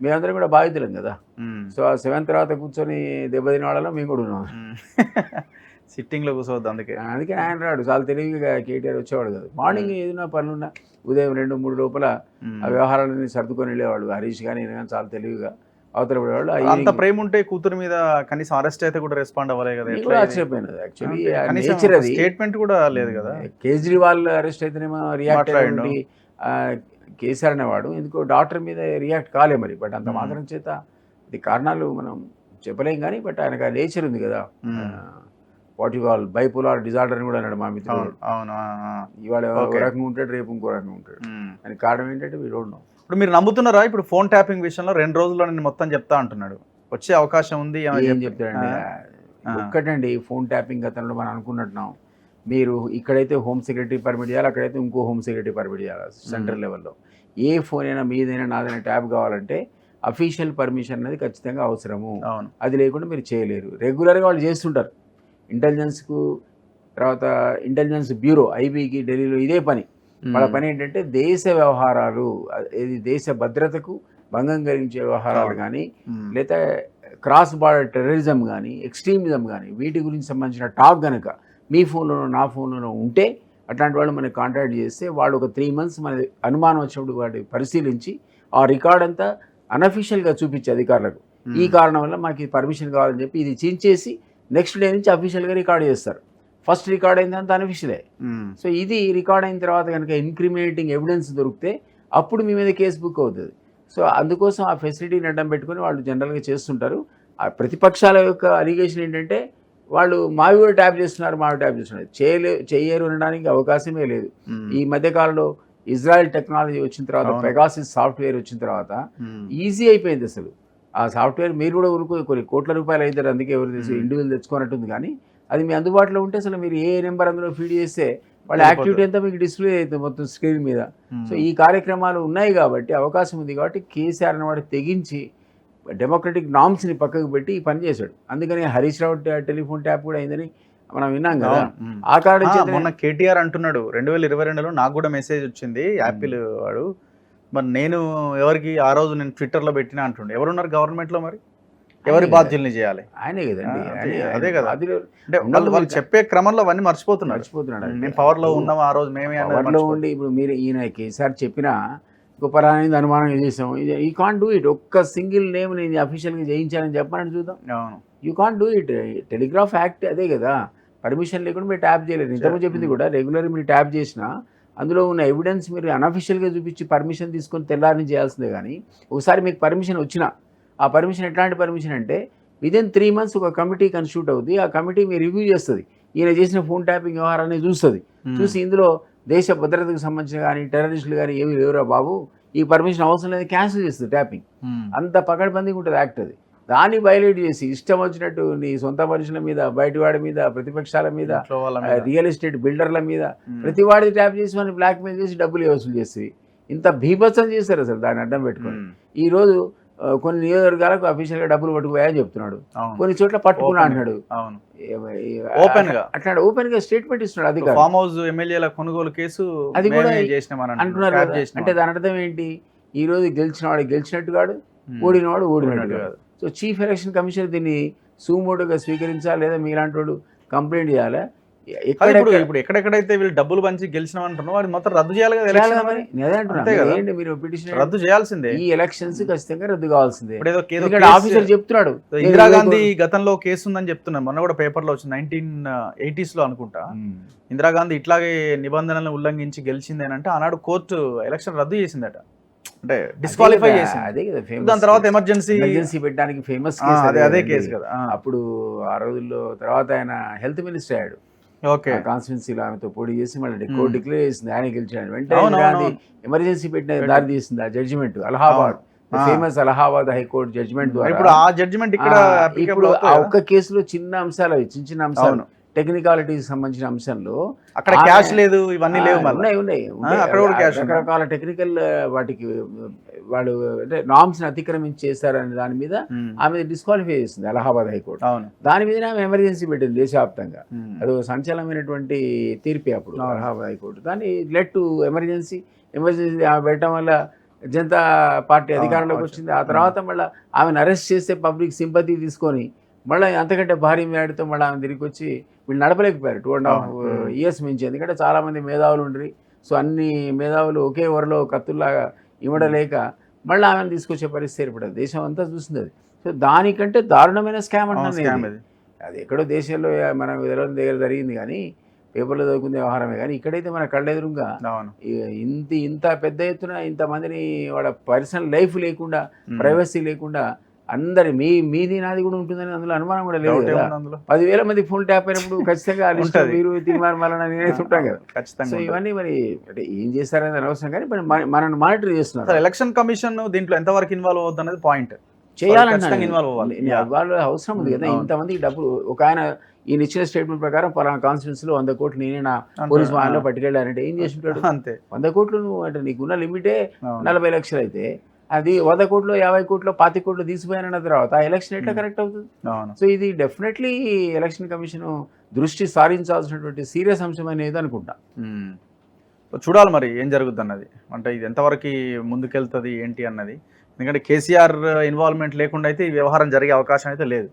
మేమందరం కూడా బాధితులం కదా. సో ఆ 7 తర్వాత కూర్చొని దెబ్బతిన వాళ్ళలో మేము కూడా ఉన్నాం. సిట్టింగ్లో కూర్చోవద్దు. అందుకే ఆయన రాడు, చాలా తెలివిగా కేటీఆర్ వచ్చేవాడు కదా. మార్నింగ్ ఏదైనా పనులున్నా ఉదయం 2-3 లోపల ఆ వ్యవహారాలన్నీ సర్దుకొని వెళ్ళేవాడు. హరీష్ కానీ ఈయన కానీ చాలా తెలివిగా అవతల పడేవాళ్ళు. అంత ప్రేమ ఉంటే కూతురు మీద కనీసం అరెస్ట్ అయితే కూడా రెస్పాండ్ అవ్వలే కదా. ఆశ్చర్యపోయినది యాక్చువల్లీ. స్టేట్మెంట్ కూడా లేదు కదా. కేజ్రీవాల్ అరెస్ట్ అయితేనేమో రియాక్ట్ అయ్యండి, కేసీఆర్ అనేవాడు ఎందుకో డాక్టర్ మీద రియాక్ట్ కాలే మరి. బట్ అంత మాత్రం చేత ఇది కారణాలు మనం చెప్పలేం కానీ బట్ ఆయనకు ఆ నేచర్ ఉంది కదా, what you call bipolar disorder అని కూడా అన్నాడు మా మిత్రుడు. ఇవాళ ఒక రకంగా ఉంటాడు, రేపు ఇంకో రకంగా ఉంటాడు. దానికి కారణం ఏంటంటే వీ డోంట్ నో. ఇప్పుడు మీరు నమ్ముతున్నారా? ఇప్పుడు ఫోన్ ట్యాపింగ్ విషయంలో 2 రోజుల్లో నేను మొత్తం చెప్తా అంటున్నాడు, వచ్చే అవకాశం ఉంది. ఏం చెప్తాడండి? ఒక్కటండి, ఫోన్ ట్యాపింగ్ గతంలో మనం అనుకున్నట్టున్నాం. మీరు ఇక్కడైతే హోమ్ సెక్రటరీ పర్మిట్ చేయాలి, అక్కడైతే ఇంకో హోమ్ సెక్రటరీ పర్మిట్ చేయాలి. సెంట్రల్ లెవెల్లో ఏ ఫోన్ అయినా మీదైనా నాదైనా ట్యాప్ కావాలంటే అఫీషియల్ పర్మిషన్ అనేది ఖచ్చితంగా అవసరము. అది లేకుండా మీరు చేయలేరు. రెగ్యులర్గా వాళ్ళు చేస్తుంటారు. ఇంటెలిజెన్స్కు తర్వాత ఇంటెలిజెన్స్ బ్యూరో ఐబీకి ఢిల్లీలో ఇదే పని. వాళ్ళ పని ఏంటంటే దేశ వ్యవహారాలు, ఇది దేశ భద్రతకు భంగం కలిగించే వ్యవహారాలు కానీ లేదా క్రాస్ బార్డర్ టెర్రరిజం కానీ ఎక్స్ట్రీమిజం కానీ వీటి గురించి సంబంధించిన టాక్ కనుక మీ ఫోన్లోనో నా ఫోన్లోనో ఉంటే అట్లాంటి వాళ్ళు మనకి కాంటాక్ట్ చేస్తే వాళ్ళు ఒక 3 months మన అనుమానం వచ్చినప్పుడు వాటి పరిశీలించి ఆ రికార్డ్ అంతా అన్అఫీషియల్గా చూపించే అధికారులకు ఈ కారణం వల్ల మాకు ఇది పర్మిషన్ కావాలని చెప్పి ఇది చించేసి నెక్స్ట్ డే నుంచి అఫీషియల్గా రికార్డ్ చేస్తారు. ఫస్ట్ రికార్డ్ అయిందంతా అన్అఫీషియలే. సో ఇది రికార్డ్ అయిన తర్వాత కనుక ఇన్క్రిమినేటింగ్ ఎవిడెన్స్ దొరికితే అప్పుడు మీ మీద కేసు బుక్ అవుతుంది. సో అందుకోసం ఆ ఫెసిలిటీని అడ్డం పెట్టుకొని వాళ్ళు జనరల్గా చేస్తుంటారు. ఆ ప్రతిపక్షాల యొక్క అలిగేషన్ ఏంటంటే వాళ్ళు మావి కూడా ట్యాప్ చేస్తున్నారు, చేయరు అనడానికి అవకాశమే లేదు. ఈ మధ్యకాలంలో ఇజ్రాయెల్ టెక్నాలజీ వచ్చిన తర్వాత పెగాసిస్ సాఫ్ట్వేర్ వచ్చిన తర్వాత ఈజీ అయిపోయింది. అసలు ఆ సాఫ్ట్వేర్ మీరు కూడా కొన్ని కోట్ల రూపాయలు అవుతారు, అందుకే ఎవరు తెలుసు ఇండివిజువల్ తెచ్చుకున్నట్టుంది. కానీ అది మీ అందుబాటులో ఉంటే అసలు మీరు ఏ నెంబర్ అందులో ఫీడ్ చేస్తే వాళ్ళ యాక్టివిటీ అంతా మీకు డిస్ప్లే అవుతుంది మొత్తం స్క్రీన్ మీద. సో ఈ కార్యక్రమాలు ఉన్నాయి కాబట్టి అవకాశం ఉంది కాబట్టి కేసీఆర్ అనేవాడు తెగించి డెమోక్రటిక్ నామ్స్ని పక్కకు పెట్టి ఈ పని చేశాడు. అందుకని హరీష్ రావు టెలిఫోన్ ట్యాప్ కూడా అయిందని మనం విన్నాం కదా. ఆ కారణం మొన్న కేటీఆర్ అంటున్నాడు 2022లో నాకు కూడా మెసేజ్ వచ్చింది యాపిల్ వాడు, మరి నేను ఎవరికి ఆ రోజు నేను ట్విట్టర్లో పెట్టినా అంటుండే. ఎవరున్నారు గవర్నమెంట్లో, మరి ఎవరి బాధ్యుల్ని చేయాలి? ఆయనే కదండి. అదే కదా, అంటే వాళ్ళు చెప్పే క్రమంలో అవన్నీ మర్చిపోతున్నాడు. మేము పవర్లో ఉన్నాం ఆ రోజు, మేమే పవర్లో ఉండి ఇప్పుడు మీరు ఈయన కేసీఆర్ చెప్పినా గొప్పరాని అనుమానం చేసాం. You can't do it. ఒక్క సింగిల్ నేమ్ నేను అఫీషియల్గా చేయించాలని చెప్పమని చూద్దాం. You can't do it. Telegraph act అదే కదా, పర్మిషన్ లేకుండా మీరు ట్యాప్ చేయలేదు. ఇంతకుముందు చెప్పింది కూడా రెగ్యులర్గా మీరు ట్యాప్ చేసినా అందులో ఉన్న ఎవిడెన్స్ మీరు అన్అఫీషియల్గా చూపించి పర్మిషన్ తీసుకొని తెల్లారిని చేయాల్సిందే. కానీ ఒకసారి మీకు పర్మిషన్ వచ్చినా ఆ పర్మిషన్ ఎట్లాంటి పర్మిషన్ అంటే విదిన్ 3 months ఒక కమిటీ కన్స్టిట్యూట్ అవుతుంది. ఆ కమిటీ మీరు రివ్యూ చేస్తుంది, ఈయన చేసిన ఫోన్ ట్యాపింగ్ వ్యవహారాన్ని చూస్తుంది. చూసి ఇందులో దేశ భద్రతకు సంబంధించిన కానీ టెర్రరిస్టులు కానీ ఏమి లేవురా బాబు, ఈ పర్మిషన్ అవసరం లేదు, క్యాన్సిల్ చేస్తుంది ట్యాపింగ్. అంత పకడ్బందీగా ఉంటుంది యాక్ట్ అది. దాన్ని వైలేట్ చేసి ఇష్టం వచ్చినట్టు నీ సొంత మనుషుల మీద, బయటవాడి మీద, ప్రతిపక్షాల మీద, రియల్ ఎస్టేట్ బిల్డర్ల మీద ప్రతి వాడిది ట్యాప్ చేసి మనం బ్లాక్మెయిల్ చేసి డబ్బులు వసూలు చేసి ఇంత భీభత్సం చేశారు అసలు దాన్ని అడ్డం పెట్టుకొని. ఈరోజు కొన్ని నియోజకవర్గాలకు అఫీషియల్గా డబ్బులు పట్టుకుపోయాయని చెప్తున్నాడు, కొన్ని చోట్ల పట్టుకున్నా అంటున్నాడు. అట్లాంటి ఓపెన్ గా స్టేట్మెంట్ ఇస్తున్నాడు అధికారి. ఫామ్ హౌస్ ఎమ్మెల్యేల కొనుగోలు కేసు అది కూడా అంటున్నారు. అంటే దాని అర్థం ఏంటి? ఈ రోజు గెలిచిన వాడు గెలిచినట్టు కాదు, ఓడినవాడు ఓడినట్టు కాదు. సో చీఫ్ ఎలక్షన్ కమిషనర్ దీన్ని సుమోటోగా స్వీకరించాలి, లేదా మీలాంటి వాడు కంప్లైంట్ చేయాలి. ఇప్పుడు ఎక్కడెక్కడైతే వీళ్ళు డబ్బులు పంచి గెలిచిన అంటున్నావు అది మొత్తం రద్దు చేయాలి కదా. మీరు పిటిషన్ రద్దు చేయాల్సిందే. ఈ ఎలక్షన్స్ ఖచ్చితంగా రద్దు కావాల్సిందే. ఆఫీసర్ చెప్తున్నాడు ఇందిరాగాంధీ గతంలో కేసు ఉందని చెప్తున్నారు. మొన్న కూడా పేపర్ లో వచ్చింది 1980s అనుకుంటా. ఇందిరాగాంధీ ఇట్లాగే నిబంధనలను ఉల్లంఘించి గెలిచిందేనంటే ఆనాడు కోర్టు ఎలక్షన్ రద్దు చేసిందట, అంటే డిస్క్వాలిఫై చేసింది. అదే కదా దాని తర్వాత ఎమర్జెన్సీ పెట్టడానికి ఫేమస్ అదే కేసు కదా. అప్పుడు ఆ రోజుల్లో తర్వాత ఆయన హెల్త్ మినిస్టర్ అయ్యాడు. కాన్స్టిట్యున్సీలో ఆమెతో పోటీ చేసి మళ్ళీ కోర్టు డిక్లేర్ చేసింది, ఆయన గెలిచాడు. వెంటనే ఎమర్జెన్సీ పెట్టిన దారి తీసింది ఆ judgement. Allahabad famous Allahabad high court judgement ద్వారా ఇప్పుడు ఆ జడ్జిమెంట్ ఇక్కడ ఇప్పుడు ఆ ఒక్క కేసులో చిన్న అంశాలు అవి చిన్న అంశాలు టెక్నికాలిటీకి సంబంధించిన అంశంలో అక్కడ క్యాష్ లేదు, ఇవన్నీ లేవు, ఉన్నాయి రకరకాల టెక్నికల్ వాటికి వాళ్ళు అంటే నామ్స్ ని అతిక్రమించి చేశారనే దాని మీద ఆమె డిస్క్వాలిఫై చేసింది అలహాబాద్ హైకోర్టు. దాని మీద ఆమె ఎమర్జెన్సీ పెట్టింది దేశవ్యాప్తంగా. అది ఒక సంచలనమైనటువంటి తీర్పే అప్పుడు అలహాబాద్ హైకోర్టు. దాన్ని లెట్ టు ఎమర్జెన్సీ పెట్టడం వల్ల జనతా పార్టీ అధికారంలోకి వచ్చింది. ఆ తర్వాత మళ్ళీ ఆమెను అరెస్ట్ చేస్తే పబ్లిక్ సింపతి తీసుకొని మళ్ళీ అంతకంటే భారీ మేడతో మళ్ళీ ఆమె తిరిగి వచ్చి వీళ్ళు నడపలేకపోయారు 2.5 years మించి. ఎందుకంటే చాలామంది మేధావులు ఉండరు. సో అన్ని మేధావులు ఒకే వరలో కత్తుల్లాగా ఇవ్వడలేక మళ్ళీ ఆమెను తీసుకొచ్చే పరిస్థితి ఏర్పడదు. దేశం అంతా చూసింది అది. సో దానికంటే దారుణమైన స్కామ్ అంటున్నాను. అది ఎక్కడో దేశంలో మనం దగ్గర జరిగింది కానీ పేపర్లో చదువుకునే వ్యవహారమే. కానీ ఇక్కడైతే మన కళ్ళెదురుగా అవును. ఇంత పెద్ద ఎత్తున ఇంతమందిని వాళ్ళ పర్సనల్ లైఫ్ లేకుండా, ప్రైవసీ లేకుండా అందరి మీది నాది కూడా ఉంటుందని అందులో అనుమానం కూడా లేదు కదా. 10,000 మంది ఫోన్ ట్యాప్ అయినప్పుడు ఖచ్చితంగా ఆ లిస్టులో మీరు తీర్మానం నేనైతే ఉంటాం కదా. ఖచ్చితంగా. సో ఇవన్నీ మరి అంటే ఏం చేస్తారనేది అనవసరం, కానీ మనల్ని మానిటర్ చేస్తున్నారు. ఎలక్షన్ కమిషన్ దీంట్లో ఎంతవరకు ఇన్వాల్వ్ అవుతుంది అనేది పాయింట్. చేయాలంటే ఇన్వాల్వ్ అవ్వాలి. వాళ్ళు అవసరం ఉంది కదా. ఇంతమందికి డబ్బులు ఒక ఆయన ఈయన ఇచ్చిన స్టేట్మెంట్ ప్రకారం పలానా కాన్స్టిట్యూన్సీలో 100 కోట్లు నేనే నా పోలీస్ వాహనంలో పట్టుకెళ్ళానంటే ఏం చేసి ఉంటాడు? అంతే. 100 కోట్లు నువ్వు అంటే నీకున్న లిమిటే 40 లక్షలు అయితే అది 100 కోట్లు 50 కోట్లు 25 కోట్లు తీసిపోయానన్న తర్వాత ఆ ఎలక్షన్ ఎట్లా కరెక్ట్ అవుతుంది? సో ఇది డెఫినెట్లీ ఎలక్షన్ కమిషన్ దృష్టి సారించాల్సినటువంటి సీరియస్ అంశం అనేది అనుకుంటా. చూడాలి మరి ఏం జరుగుతుంది అన్నది. అంటే ఇది ఎంతవరకు ముందుకెళ్తుంది ఏంటి అన్నది. ఎందుకంటే కేసీఆర్ ఇన్వాల్వ్మెంట్ లేకుండా అయితే ఈ వ్యవహారం జరిగే అవకాశం అయితే లేదు.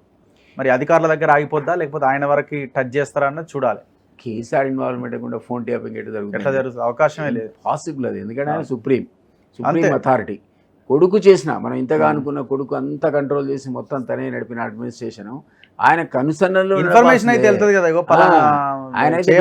మరి అధికారుల దగ్గర ఆగిపోద్దా లేకపోతే ఆయన వరకు టచ్ చేస్తారా అన్నది చూడాలి. కేసీఆర్ ఇన్వాల్వ్మెంట్ లేకుండా ఫోన్ ట్యాపింగ్ ఎట్లా జరుగుతుంది? అవకాశమే లేదు, పాసిబుల్ అది. ఎందుకంటే ఆయన సుప్రీం అథారిటీ. కొడుకు చేసిన మనం ఇంతగా అనుకున్న కొడుకు అంతా కంట్రోల్ చేసి మొత్తం తనే నడిపిన అడ్మినిస్ట్రేషన్ ఆయన కనుసన్నల్లో ఇన్ఫర్మేషన్ అయితే వెళ్తుంది కదా. ఆయన అయితే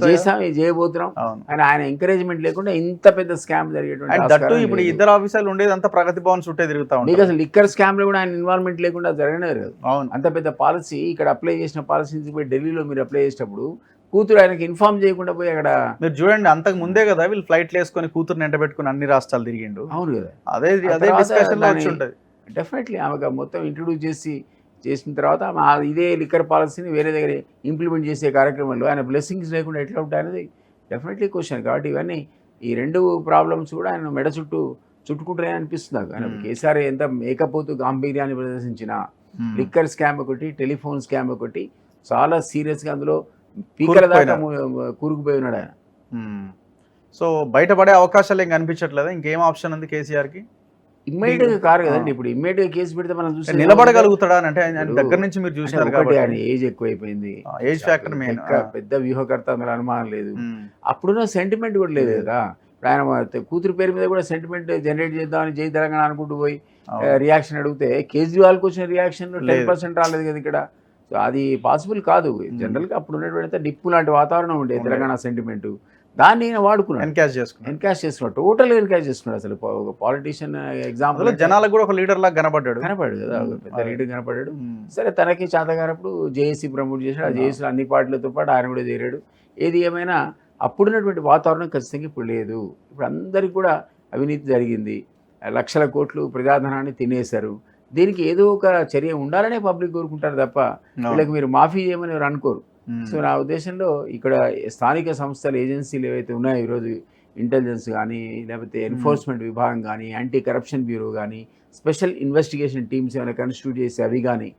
చేసాం ఇది చేయబోతున్నాం అని ఆయన ఎంకరేజ్మెంట్ లేకుండా ఇంత పెద్ద స్కామ్ జరిగేటువంటి ఇప్పుడు ఇద్దరు ఆఫీసర్లు ఉండేది అంతా ప్రగతి భవన్ చుట్టే తిరుగుతా మీకు అసలు లిక్కర్ స్కామ్ లో కూడా ఆయన ఇన్వాల్వ్మెంట్ లేకుండా జరగనే జరగదు. అంత పెద్ద పాలసీ ఇక్కడ అప్లై చేసిన పాలసీ నుంచి పోయి ఢిల్లీలో మీరు అప్లై చేసినప్పుడు కూతురు ఆయనకి ఇన్ఫార్మ్ చేయకుండా పోయి అక్కడ మీరు చూడండి అంతకు ముందే కదా వీళ్ళు ఫ్లైట్లు వేసుకొని కూతురుని ఎంట పెట్టుకుని అన్ని రాష్ట్రాలు తిరిగిండు. అవును కదా. అదే డిస్కషన్ లో వచ్చి ఉంటుంది. డెఫినెట్లీ ఆమెకు మొత్తం ఇంట్రడ్యూస్ చేసిన తర్వాత ఇదే లిక్కర్ పాలసీని వేరే దగ్గర ఇంప్లిమెంట్ చేసే కార్యక్రమంలో ఆయన బ్లెస్సింగ్స్ లేకుండా ఎట్లా ఉంటాయనేది డెఫినెట్లీ క్వశ్చన్. కాబట్టి ఇవన్నీ ఈ రెండు ప్రాబ్లమ్స్ కూడా ఆయన మెడ చుట్టుకుంటారని అనిపిస్తుంది నాకు. ఆయన కేసీఆర్ ఎంత మేకపోతూ గాంభీర్యాన్ని ప్రదర్శించిన లిక్కర్ స్కామ్ ఒకటి, టెలిఫోన్ స్కామ్ ఒకటి చాలా సీరియస్గా అందులో పీకల దాకా కూరుకుపోయి ఉన్నాడు ఆయన. సో బయటపడే అవకాశాలు ఏం కనిపించట్లేదు. ఇంకేం ఆప్షన్ ఉంది కేసీఆర్కి? ఇమ్మీడియట్ గా కారు కదండి. ఇప్పుడు ఇమ్మీడియట్ కేసు పెడితే మనం చూసి నిలబడగలుగుతాడా అంటే దగ్గర నుంచి మీరు చూసినారు కాబట్టి ఆయన ఏజ్ ఎక్కువైపోయింది. Age factor main. పెద్ద వ్యూహకర్త అందులో అనుమానం లేదు. అప్పుడున్న సెంటిమెంట్ కూడా లేదు కదా. ఇప్పుడు ఆయన కూతురు పేరు మీద కూడా సెంటిమెంట్ జనరేట్ చేద్దామని జై తెలంగాణ అనుకుంటూ పోయి రియాక్షన్ అడిగితే కేజ్రీవాల్కి వచ్చిన రియాక్షన్ 10% రాలేదు కదా ఇక్కడ. సో అది పాసిబుల్ కాదు. జనరల్గా అప్పుడు ఉన్నటువంటి డిప్పు లాంటి వాతావరణం ఉండే తెలంగాణ సెంటిమెంట్, దాన్ని నేను వాడుకున్నాను, ఎన్కాష్ చేసుకున్నాడు, టోటల్ ఎన్కాష్ చేసుకున్నాడు. అసలు ఒక పాలిటీషియన్ ఎగ్జాంపుల్ జనాలకు కూడా ఒక లీడర్ లాగా కనపడ్డాడు కదా, పెద్ద లీడర్ కనపడ్డాడు. సరే తనకి చేతగానప్పుడు జేఏసీ ప్రమోట్ చేశాడు. ఆ జేఏసీలో అన్ని పార్టీలతో పాటు ఆయన కూడా చేరాడు. ఏది ఏమైనా అప్పుడున్నటువంటి వాతావరణం ఖచ్చితంగా ఇప్పుడు లేదు. ఇప్పుడు అందరికీ కూడా అవినీతి జరిగింది, లక్షల కోట్లు ప్రజాధనాన్ని తినేశారు. దీనికి ఏదో ఒక చర్య ఉండాలనే పబ్లిక్ కోరుకుంటారు తప్ప వీళ్ళకి మీరు మాఫీ చేయమని ఎవరు అనుకోరు. సో నా ఉద్దేశంలో ఇక్కడ స్థానిక సంస్థలు ఏజెన్సీలు ఏవైతే ఉన్నాయో ఈరోజు ఇంటెలిజెన్స్ కానీ లేకపోతే ఎన్ఫోర్స్మెంట్ విభాగం కానీ యాంటీ కరప్షన్ బ్యూరో కానీ స్పెషల్ ఇన్వెస్టిగేషన్ టీమ్స్ ఏమైనా కన్స్టిట్యూట్ చేసి అవి కానీ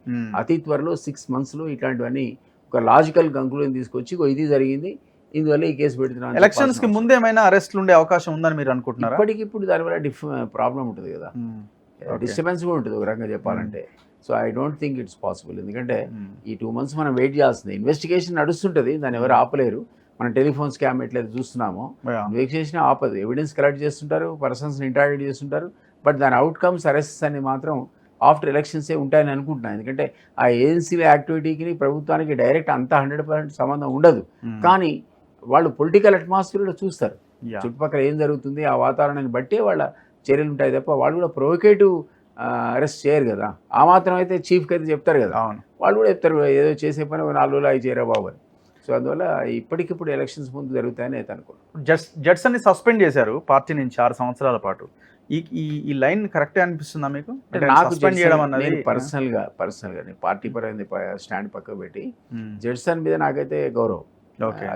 అతి త్వరలో 6 monthsలో ఇట్లాంటివన్నీ ఒక లాజికల్ కంక్లూజన్ తీసుకొచ్చి ఇది జరిగింది, ఇందువల్ల ఈ కేసు పెడుతున్నాం. ఎలక్షన్స్ కి ముందు ఏమైనా అరెస్ట్లు ఉండే అవకాశం ఉందని మీరు అనుకుంటున్నారా? ఇప్పటికిప్పుడు దానివల్ల ప్రాబ్లం ఉంటుంది కదా, డిస్టర్బెన్స్ కూడా ఉంటుంది ఒక రకంగా చెప్పాలంటే. So I don't think it's possible. ఎందుకంటే ఈ 2 months మనం వెయిట్ చేయాల్సింది. ఇన్వెస్టిగేషన్ నడుస్తుంటుంది, దాన్ని ఎవరు ఆపలేరు. మనం టెలిఫోన్ స్కామ్ ఎట్లయితే చూస్తున్నామో ఇన్వెస్టిగేషన్ ఆపదు. ఎవిడెన్స్ కలెక్ట్ చేస్తుంటారు, పర్సన్స్ని ఇంటరాక్ట్ చేస్తుంటారు. బట్ దాని అవుట్కమ్స్ అరెస్ట్స్ అన్ని మాత్రం ఆఫ్టర్ ఎలక్షన్సే ఉంటాయని అనుకుంటున్నాను. ఎందుకంటే ఆ ఏజెన్సీల యాక్టివిటీకి ప్రభుత్వానికి డైరెక్ట్ అంతా 100% సంబంధం ఉండదు. కానీ వాళ్ళు పొలిటికల్ అట్మాస్ఫియర్లో చూస్తారు, చుట్టుపక్కల ఏం జరుగుతుంది ఆ వాతావరణాన్ని బట్టే వాళ్ళ చర్యలు ఉంటాయి తప్ప వాళ్ళు కూడా ప్రొవోకేటివ్ అరెస్ట్ చేయరు కదా. ఆ మాత్రం అయితే చీఫ్కి అయితే చెప్తారు కదా, వాళ్ళు కూడా చెప్తారు ఏదో చేసే పని 4 రోజులు అవి చేయరా బాబు అని. సో అందువల్ల ఇప్పటికిప్పుడు ఎలక్షన్స్ ముందు జరుగుతాయని అయితే అనుకోను. జడ్సన్ని సస్పెండ్ చేశారు పార్టీ నుంచి 6 సంవత్సరాల పాటు. ఈ లైన్ కరెక్టే అనిపిస్తుందా మీకు? నాకు పర్సనల్గా నేను పార్టీ పరంగా స్టాండ్ పక్క పెట్టి జడ్సన్ మీద నాకైతే గౌరవం,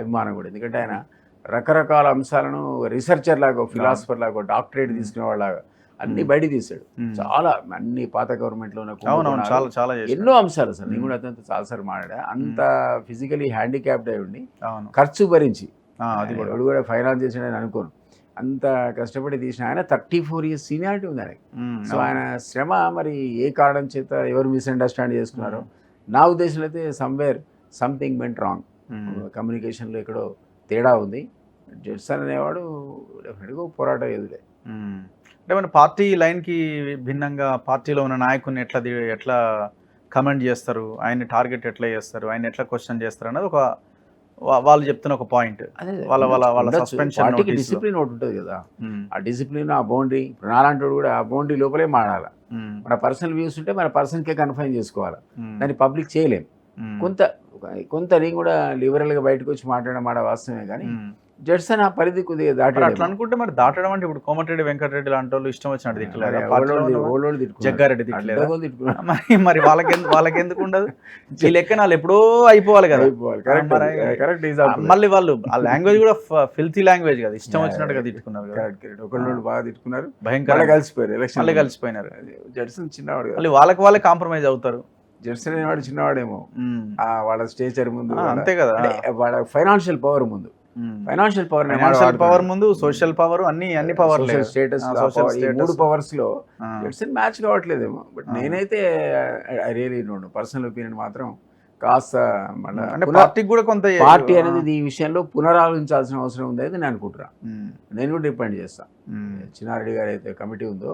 అభిమానం కూడా. ఎందుకంటే ఆయన రకరకాల అంశాలను రీసెర్చర్ లాగా, ఫిలాసఫర్ లాగా, డాక్టరేట్ తీసుకునే వాళ్ళగా అన్ని బయట తీశాడు. చాలా అన్ని పాత గవర్నమెంట్లో ఎన్నో అంశాలు. అసలు నేను కూడా అతనితో చాలాసార్లు మాట్లాడా. అంత ఫిజికలీ హ్యాండిక్యాప్డ్ అయి ఉండి ఖర్చు భరించి వాడు కూడా ఫైనాన్స్ చేసాడని అనుకోను, అంత కష్టపడి తీసిన ఆయన 34 years సీనియారిటీ ఉంది ఆయనకి. సో ఆయన శ్రమ మరి ఏ కారణం చేత ఎవరు మిస్అండర్స్టాండ్ చేసుకున్నారో నా ఉద్దేశంలో అయితే సమ్వేర్ సంథింగ్ వెంట్ రాంగ్, కమ్యూనికేషన్లో ఎక్కడో తేడా ఉంది. జడ్సన్ అనేవాడు డెఫినెట్గా పోరాట ఎదురే. అంటే మన పార్టీ లైన్కి భిన్నంగా పార్టీలో ఉన్న నాయకుడిని ఎట్లా కమెంట్ చేస్తారు, ఆయన టార్గెట్ ఎట్లా చేస్తారు, ఆయన ఎట్లా క్వశ్చన్ చేస్తారు అన్నది వాళ్ళు చెప్తున్న ఒక పాయింట్ అదే వాళ్ళ సస్పెన్షన్ పార్టీకి డిసిప్లిన్ ఒకటి ఉంటుంది కదా, ఆ డిసిప్లిన్, ఆ బౌండరీ. ఇప్పుడు నాలాంటి కూడా ఆ బౌండరీ లోపలే మాడాలి. మన పర్సనల్ వ్యూస్ ఉంటే మన పర్సన్కే కన్ఫైన్ చేసుకోవాలి, దాన్ని పబ్లిక్ చేయలేం. కొంత నేను కూడా లిబరల్గా బయటకు వచ్చి మాట్లాడడం మాట వాస్తవమే, కానీ జడ్సన్ ఆ పరిధి కొద్దిగా అట్లా దాటాడు. అనుకుంటే మరి దాటడం అంటే ఇప్పుడు కోమటిరెడ్డి వెంకటరెడ్డి లాంటి వాళ్ళు ఇష్టం వచ్చినట్టు తిట్టలేదు, జగ్గారెడ్డి తిట్టలేదు, మరి వాళ్ళకెందుకు ఉండదు? ఈ లెక్క వాళ్ళు ఎప్పుడో అయిపోవాలి కదా. మళ్ళీ వాళ్ళు ఆ లాంగ్వేజ్ కూడా ఫిల్తీ లాంగ్వేజ్ కదా, ఇష్టం వచ్చినట్టుగా తిట్టుకున్నారు కదా. ఒకళ్ళు బాగా తిట్టుకున్నారు, భయంకరంగా కలిసిపోయారు, ఎలక్షన్ మళ్ళీ కలిసిపోయినారు. జడ్సన్ చిన్నవాడు, మళ్ళీ వాళ్ళే కాంప్రమైజ్ అవుతారు. జడ్సన్ అనేవాడు చిన్నవాడేమో, వాళ్ళ స్టేచర్ ముందు, అంతే కదా, వాళ్ళ ఫైనాన్షియల్ పవర్ ముందు, ఫైనాన్షియల్ పవర్ ముందు సోషల్ పవర్, అన్ని పవర్, స్టేటస్, ఈ 3 పవర్స్ లో జడ్సన్ మ్యాచ్ కావట్లేదేమో. బట్ నేనైతే I really don't know, personal opinion మాత్రం కాస్త పార్టీకి కూడా కొంత, పార్టీ అనేది ఈ విషయంలో పునరాలోచించాల్సిన అవసరం ఉంది అయితే నేను అనుకుంటున్నా. నేను కూడా డిపెండ్ చేస్తాను. చిన్నారెడ్డి గారు అయితే కమిటీ ఉందో,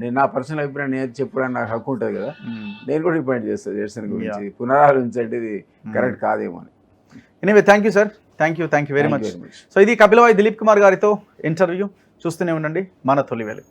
నేను నా పర్సనల్ అభిప్రాయం నేను చెప్పడానికి నాకు హక్కు ఉంటుంది కదా, నేను కూడా డిపెండ్ చేస్తాను జడ్సన్ గురించి. పునరాలోచించండి, ఇది కరెక్ట్ కాదేమో అని. Anyway, thank you sir, thank you very much. So ఇది కపిలవాయి దిలీప్ కుమార్ గారితో ఇంటర్వ్యూ. చూస్తూనే ఉండండి మన తొలివేలు.